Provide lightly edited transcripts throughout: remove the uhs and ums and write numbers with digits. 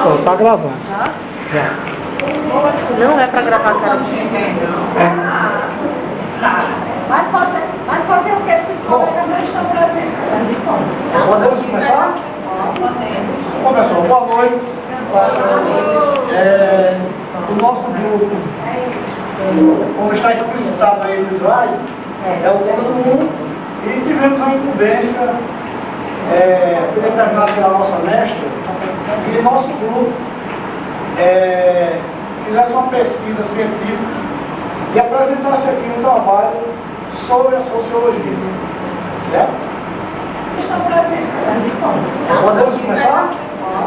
Pô, tá gravando. Tá? Já. Não é pra gravar, cara. Mas fazer o que esses colegas não estão fazendo? Podemos começar? Podemos. Bom, pessoal, boa noite. O nosso grupo, como está explicitado aí no slide, é o tema do mundo. E tivemos a incumbência, determinada pela nossa mestra, e nosso grupo fizesse uma pesquisa científica e apresentasse aqui um trabalho sobre a sociologia. Certo? Estão fazendo. Podemos começar?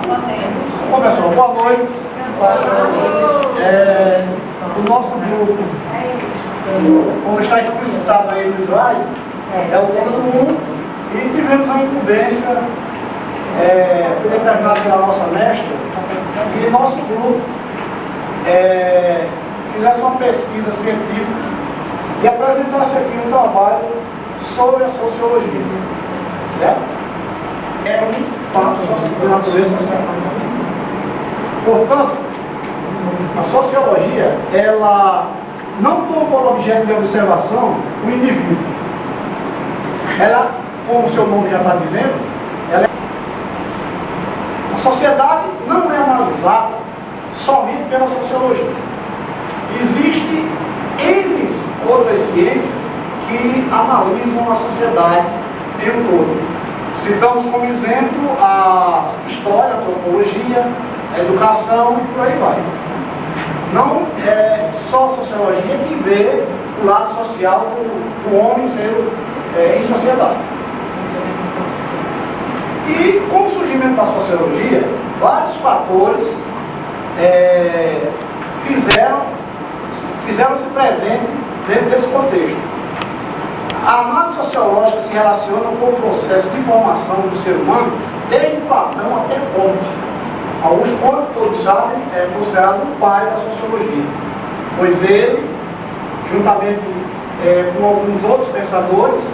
Podemos. Bom, pessoal, boa noite. O nosso grupo, como está explicitado aí no slide, é o tema do mundo. E tivemos a incumbência, determinada pela nossa mestra, e nosso grupo fizesse uma pesquisa científica e apresentasse aqui um trabalho sobre a sociologia. Certo? É um fato da natureza social. Portanto, a sociologia, ela não toma por objeto de observação o indivíduo. Ela, como o seu nome já está dizendo, a sociedade não é analisada somente pela sociologia. Existem N outras ciências que analisam a sociedade em um todo. Citamos como exemplo a história, a antropologia, a educação e por aí vai. Não é só a sociologia que vê o lado social do homem ser em sociedade. E com o surgimento da sociologia, vários fatores fizeram-se presentes dentro desse contexto. A análise sociológica se relaciona com o processo de formação do ser humano desde Platão até Kant. Alguns pontos, todos sabem, é considerado o pai da sociologia, pois ele, juntamente com alguns outros pensadores,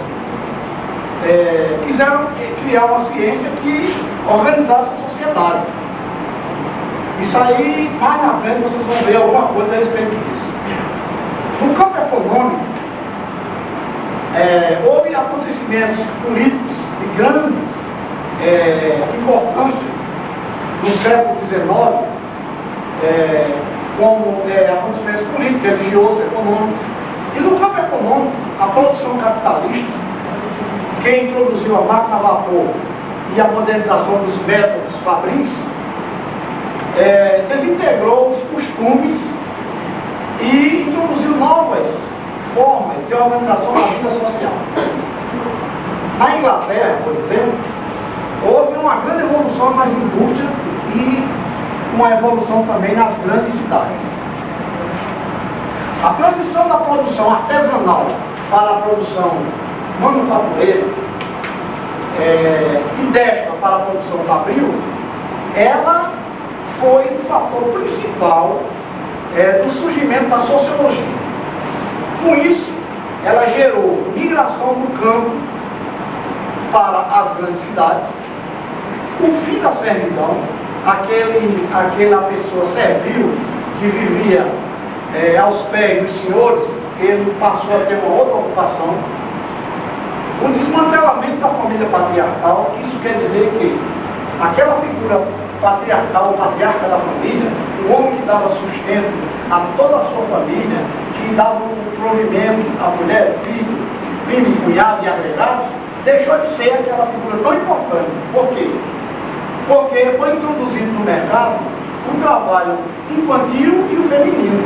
quiseram criar uma ciência que organizasse a sociedade. Isso aí, mais na frente, vocês vão ver alguma coisa a respeito disso. No campo econômico, houve acontecimentos políticos de grande importância no século XIX, como acontecimentos políticos, religiosos, econômicos. E no campo econômico, a produção capitalista, que introduziu a máquina a vapor e a modernização dos métodos fabris, desintegrou os costumes e introduziu novas formas de organização da vida social. Na Inglaterra, por exemplo, houve uma grande evolução nas indústrias e uma evolução também nas grandes cidades. A transição da produção artesanal para a produção manufatureira e desta para a produção fabril, ela foi o fator principal do surgimento da sociologia. Com isso, ela gerou migração do campo para as grandes cidades, o fim da servidão, aquela pessoa servil que vivia aos pés dos senhores, ele passou a ter uma outra ocupação, o desmantelamento da família patriarcal. Isso quer dizer que aquela figura patriarcal, patriarca da família, o homem que dava sustento a toda a sua família, que dava um provimento à mulher, filho, primo, cunhado e agregados, deixou de ser aquela figura tão importante. Por quê? Porque foi introduzido no mercado o trabalho infantil e o feminino.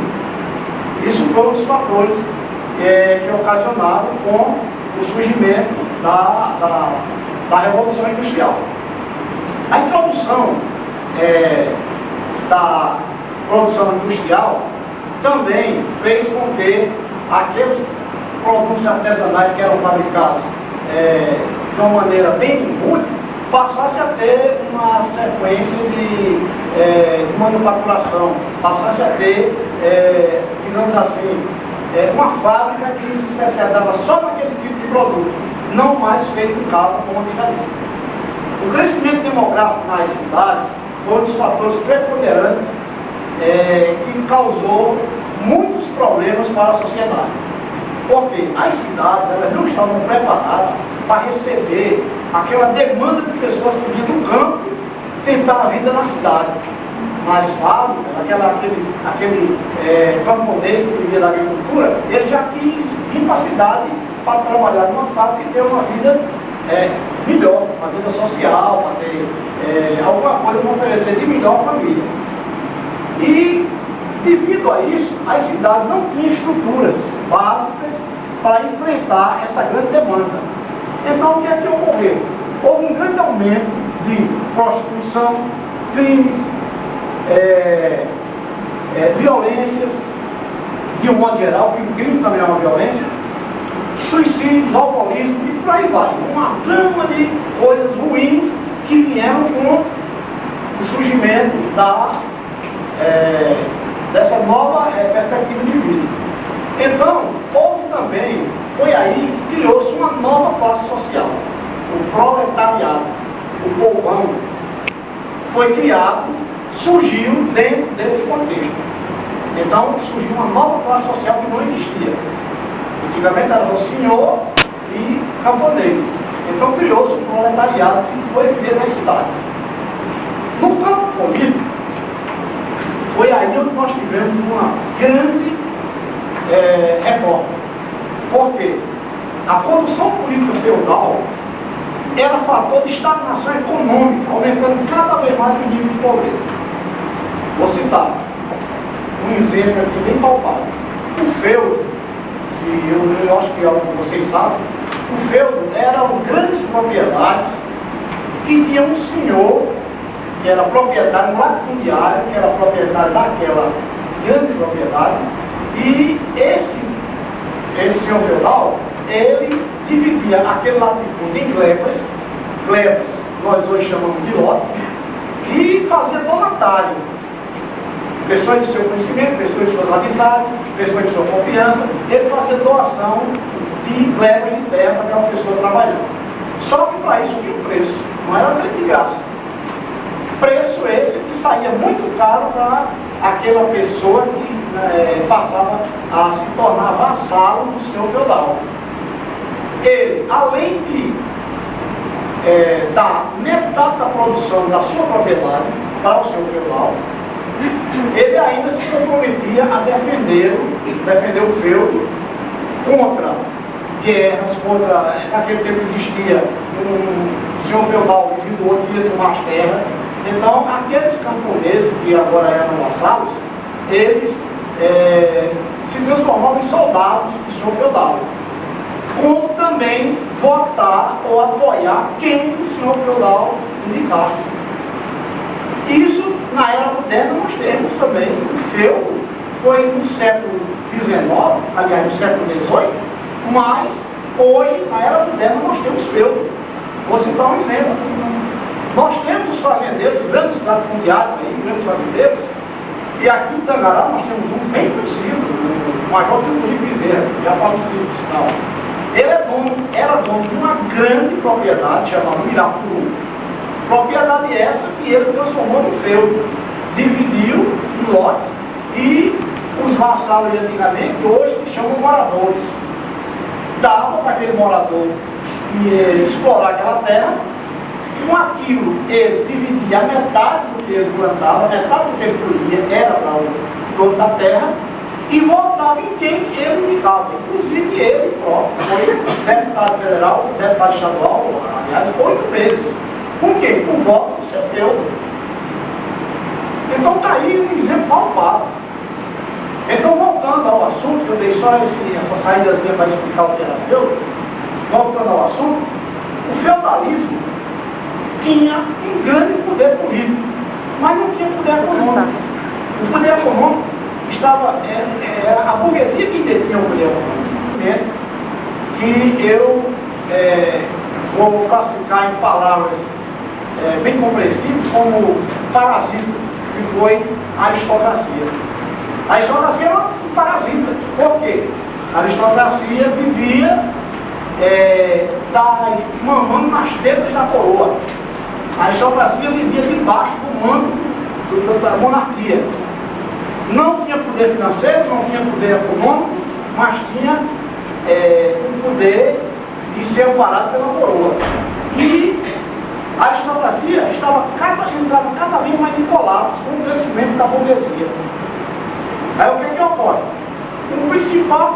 Isso foram os fatores que ocasionaram com o surgimento da Revolução Industrial. A introdução da produção industrial também fez com que aqueles produtos artesanais que eram fabricados de uma maneira bem inútil passasse a ter uma sequência de manufaturação, passasse a ter, digamos assim, uma fábrica que se especializava só naquele tipo de produto, não mais feito em casa como antigamente. O crescimento demográfico nas cidades foi um dos fatores preponderantes que causou muitos problemas para a sociedade. Porque as cidades elas não estavam preparadas para receber aquela demanda de pessoas que vinham do campo tentar a vida na cidade. Mas fábrica, aquele camponês que vivia da agricultura, ele já quis vir para a cidade para trabalhar numa fábrica e ter uma vida melhor, uma vida social, para ter alguma coisa para oferecer de melhor à família. E, devido a isso, as cidades não tinham estruturas básicas para enfrentar essa grande demanda. Então, o que é que ocorreu? Houve um grande aumento de prostituição, crimes, violências, de um modo geral, que o crime também é uma violência, suicídio, alcoolismo e por aí vai. Uma gama de coisas ruins que vieram com o surgimento dessa nova perspectiva de vida. Então, houve também, foi aí que criou-se uma nova classe social, o proletariado, o povão, foi criado, surgiu dentro desse contexto. Então, surgiu uma nova classe social que não existia. Antigamente era o senhor e camponês. Então, criou-se o proletariado que foi viver nas cidades. No campo político, foi aí onde nós tivemos uma grande reforma. Porque a condução política feudal era fator de estagnação econômica, aumentando cada vez mais o nível de pobreza. Vou citar um exemplo aqui bem palpável. O feudo, eu acho que vocês sabem, o feudo eram grandes propriedades que tinha um senhor que era proprietário latifundiário, que era proprietário daquela grande propriedade, e esse senhor feudal, ele dividia aquele latifúndio em glebas, nós hoje chamamos de lote, e fazia donatário. Pessoas de seu conhecimento, pessoas de suas amizades, pessoas de sua confiança, ele fazia doação de glebas de terra para aquela pessoa trabalhando. Só que para isso tinha um preço, não era de graça. Preço esse que saía muito caro para aquela pessoa que passava a se tornar vassalo do senhor feudal. Ele, além de dar metade da produção da sua propriedade para o senhor feudal, ele ainda se comprometia a defender o feudo contra guerras, naquele tempo existia um senhor feudal residuou que ia tomar as terras. Então, aqueles camponeses que agora eram vassalos, eles se transformavam em soldados do senhor feudal. Como também votar ou apoiar quem o senhor feudal indicasse. Isso, na era moderna, nós temos também o feudo, foi no século XIX, aliás, no século XVIII, mas hoje, na era moderna, nós temos feudo. Vou citar um exemplo. Nós temos os fazendeiros, grandes latifundiários aí, grandes fazendeiros, e aqui em Tangará nós temos um bem conhecido, o Major de Bezerra, já falecido, por sinal. Ele era dono de uma grande propriedade chamada Mirapuru, propriedade essa que ele transformou no feudo, dividiu em lotes, e os vassalos de antigamente hoje se chamam moradores. Dava para aquele morador explorar aquela terra. Com aquilo, ele dividia a metade do que ele plantava, metade do que ele colhia era para o dono da terra, e votava em quem ele indicava. Inclusive ele próprio foi deputado federal, deputado estadual, aliás, 8 vezes. Com quem? Com voto do seu feudo. Então está aí um exemplo palpável. Então, voltando ao assunto, que eu dei só essa saídazinha para explicar o que era feudo, voltando ao assunto, o feudalismo tinha um grande poder político, mas não tinha poder econômico. O poder econômico era a burguesia que detinha o poder econômico, que eu vou classificar em palavras bem compreensíveis como parasitas, que foi a aristocracia. A aristocracia era um parasita. Por quê? A aristocracia vivia mamando nas tetas da coroa. A aristocracia vivia debaixo do manto da monarquia. Não tinha poder financeiro, não tinha poder econômico, mas tinha o poder de ser amparado pela coroa. E a aristocracia entrava cada vez mais em colapso com o crescimento da burguesia. Aí o que ocorre? O principal